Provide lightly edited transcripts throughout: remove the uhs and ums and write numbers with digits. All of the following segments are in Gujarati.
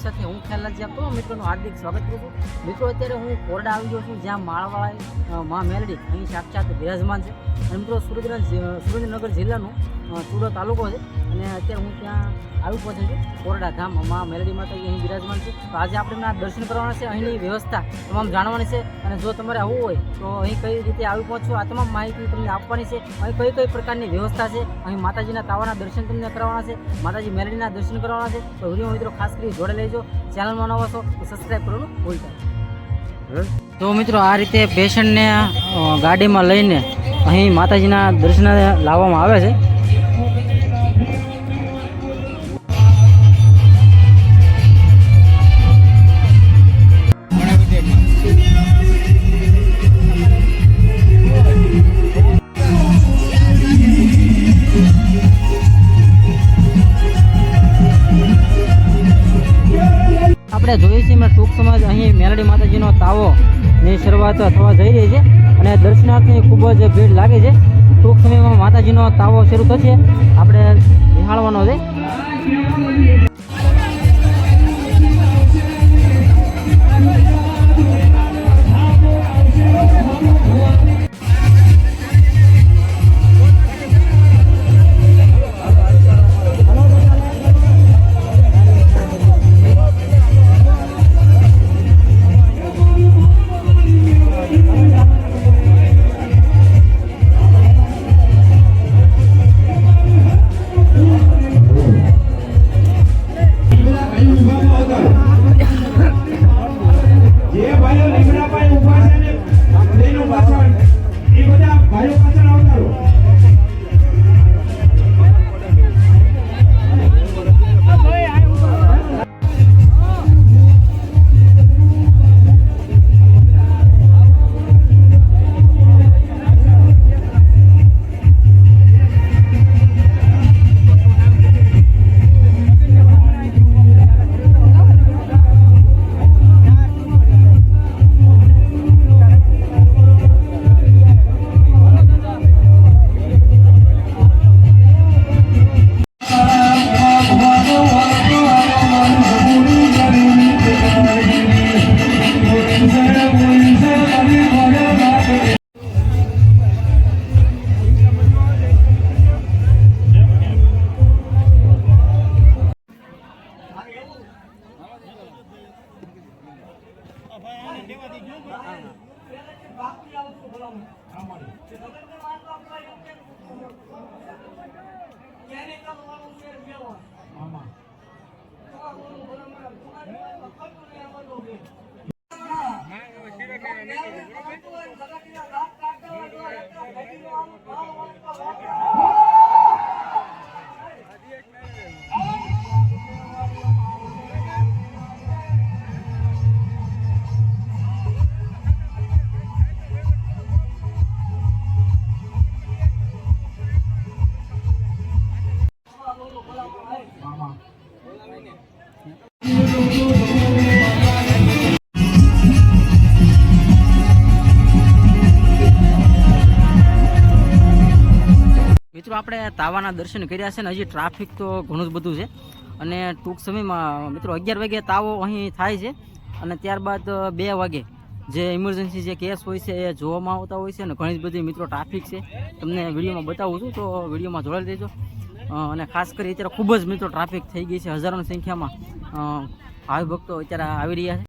સાથે હું ખ્યાલજી આપતો મિત્રોનું હાર્દિક સ્વાગત કરું છું। મિત્રો અત્યારે હું કોરડા આવી ગયો છું, જ્યાં માળવાળા માં મેલડી અહીં સાક્ષાત બિરાજમાન છે। અને મિત્રો સુરેન્દ્રનગર જિલ્લાનો ચૂડો તાલુકો છે અને અત્યારે હું ત્યાં આવી પહોંચ્યો છું કોરડા ધામ માં મેલડી માતા અહીં બિરાજમાન છે। તો આજે આપણે એમના દર્શન કરવાના છે, અહીંની વ્યવસ્થા તમામ જાણવાની છે અને જો તમારે આવવું હોય તો અહીં કઈ રીતે આવી પહોંચો આ તમામ માહિતી તમને આપવાની છે। અહીં કઈ કઈ પ્રકારની વ્યવસ્થા છે, અહીં માતાજીના તાવાના દર્શન તમને કરવાના છે, માતાજી મેલડીના દર્શન કરવાના છે। તો વિડીયો મિત્રો ખાસ કરી જોડે લેજો। ચેનલમાં નવા છો તો સબસ્ક્રાઈબ કરવાનું ભૂલતા નહીં। તો મિત્રો આ રીતે પેશન્ટને ગાડીમાં લઈને અહીં માતાજીના દર્શન લાવવામાં આવે છે। આપણે જોઈએ છીએ મેં ટૂંક સમય અહીં મેલડી માતાજીનો તાવોની શરૂઆત થવા જઈ રહી છે અને દર્શનાર્થની ખૂબ જ ભીડ લાગે છે। ટૂંક સમયમાં માતાજીનો તાવો શરૂ થશે, આપણે નિહાળવાનો છે। મિત્રો આપણે તાવાના દર્શન કર્યા છે ને હજી ટ્રાફિક તો ઘણું જ બધું છે અને ટૂંક સમયમાં મિત્રો 11 વાગે તાવો અહીં થાય છે અને ત્યારબાદ 2 વાગે જે ઇમરજન્સી જે કેસ હોય છે એ જોવામાં આવતા હોય છે અને ઘણી બધી મિત્રો ટ્રાફિક છે, તમને વિડીયોમાં બતાવું છું તો વિડીયોમાં જોડાઈ દેજો। અને ખાસ કરી અત્યારે ખૂબ જ મિત્રો ટ્રાફિક થઈ ગઈ છે, હજારોની સંખ્યામાં ભાવિ ભક્તો અત્યારે આવી રહ્યા છે।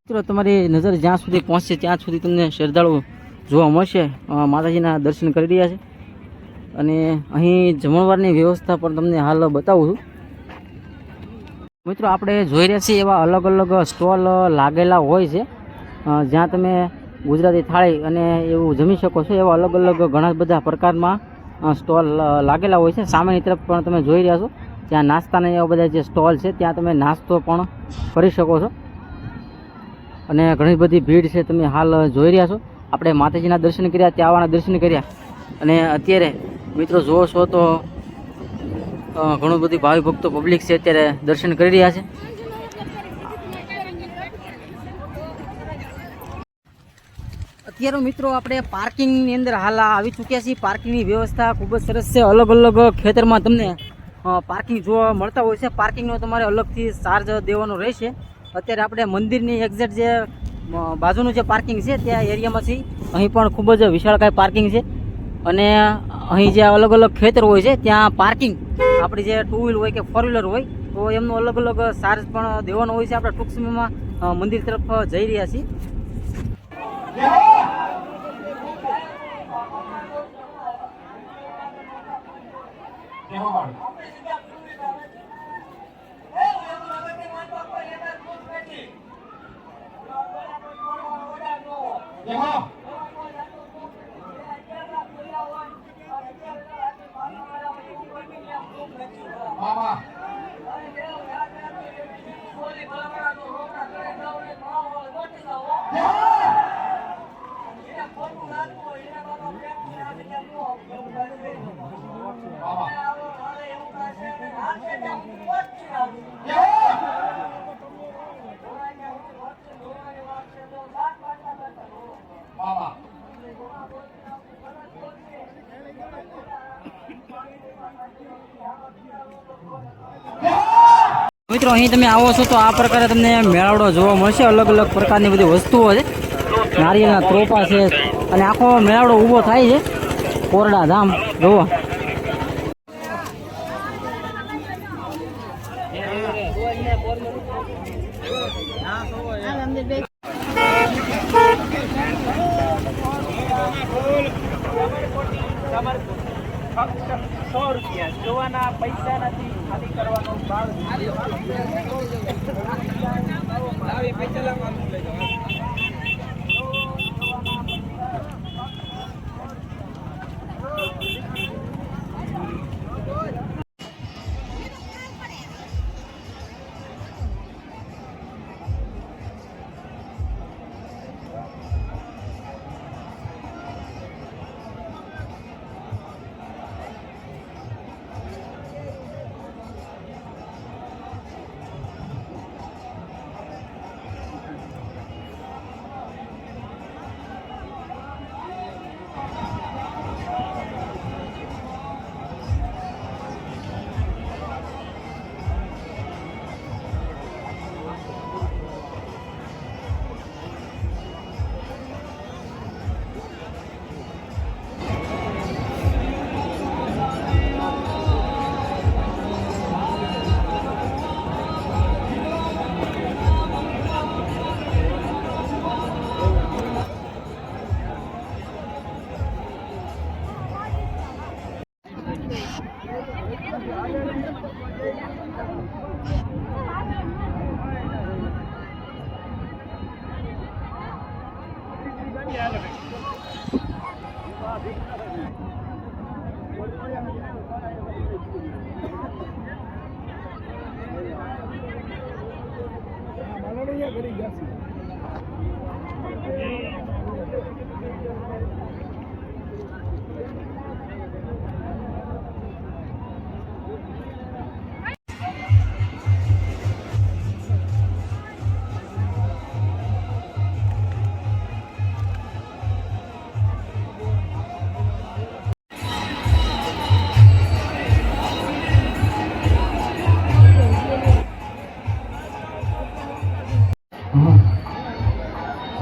મિત્રો તમારી નજર જ્યાં સુધી પહોંચશે ત્યાં સુધી તમને શ્રદ્ધાળુ જોવા મળશે માતાજીના દર્શન કરી રહ્યા છે અને અહીં જમણવારની વ્યવસ્થા પણ તમને હાલ બતાવું છું। મિત્રો આપણે જોઈ રહ્યા છીએ એવા અલગ અલગ સ્ટોલ લાગેલા હોય છે, જ્યાં તમે ગુજરાતી થાળી અને એવું જમી શકો છો। એવા અલગ અલગ ઘણા બધા પ્રકારમાં સ્ટોલ લાગેલા હોય છે। સામેની તરફ પણ તમે જોઈ રહ્યા છો ત્યાં નાસ્તાના એવા બધા જે સ્ટોલ છે, ત્યાં તમે નાસ્તો પણ કરી શકો છો અને ઘણી બધી ભીડ છે, તમે હાલ જોઈ રહ્યા છો। આપણે માતાજીના દર્શન કર્યા, ત્યાંવાના દર્શન કર્યા અને અત્યારે મિત્રો જોવો છો તો ઘણું બધી ભાવિ ભક્તો પબ્લિક છે અત્યારે દર્શન કરી રહ્યા છે। અત્યારે મિત્રો આપણે પાર્કિંગની અંદર હાલ આવી ચૂક્યા છીએ. પાર્કિંગની વ્યવસ્થા ખૂબ જ સરસ છે. અલગ અલગ ખેતરમાં તમને પાર્કિંગ જોવા મળતા હોય છે. પાર્કિંગનો તમારે અલગથી ચાર્જ દેવાનો રહેશે. અત્યારે આપણે મંદિરની એક્ઝેક્ટ જે બાજુનું જે પાર્કિંગ છે ત્યાં એરિયામાં છીએ. અહીં પણ ખૂબ જ વિશાળકાય પાર્કિંગ છે અને અહીં જે અલગ અલગ ખેતર હોય છે ત્યાં પાર્કિંગ આપણી જે ટુ વ્હીલ હોય કે ફોર વ્હીલર હોય તો એમનો અલગ અલગ ચાર્જ પણ દેવાનો હોય છે. આપણે ટૂંક સમયમાં મંદિર તરફ જઈ રહ્યા છીએ. મિત્રો અહીં તમે આવો છો તો આ પ્રકારે તમને મેળાવડો જોવા મળશે. અલગ અલગ પ્રકારની બધી વસ્તુઓ છે. નારિયેળના ત્રોપા છે અને આખો મેળાવડો ઊભો થાય છે. કોરડા ધામ જોવા ફક્ત 100 રૂપિયા જોવાના પૈસા નથી, ખાલી કરવાનો ભાવ.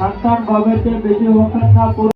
સંતાન બાબતે બીજી વખતના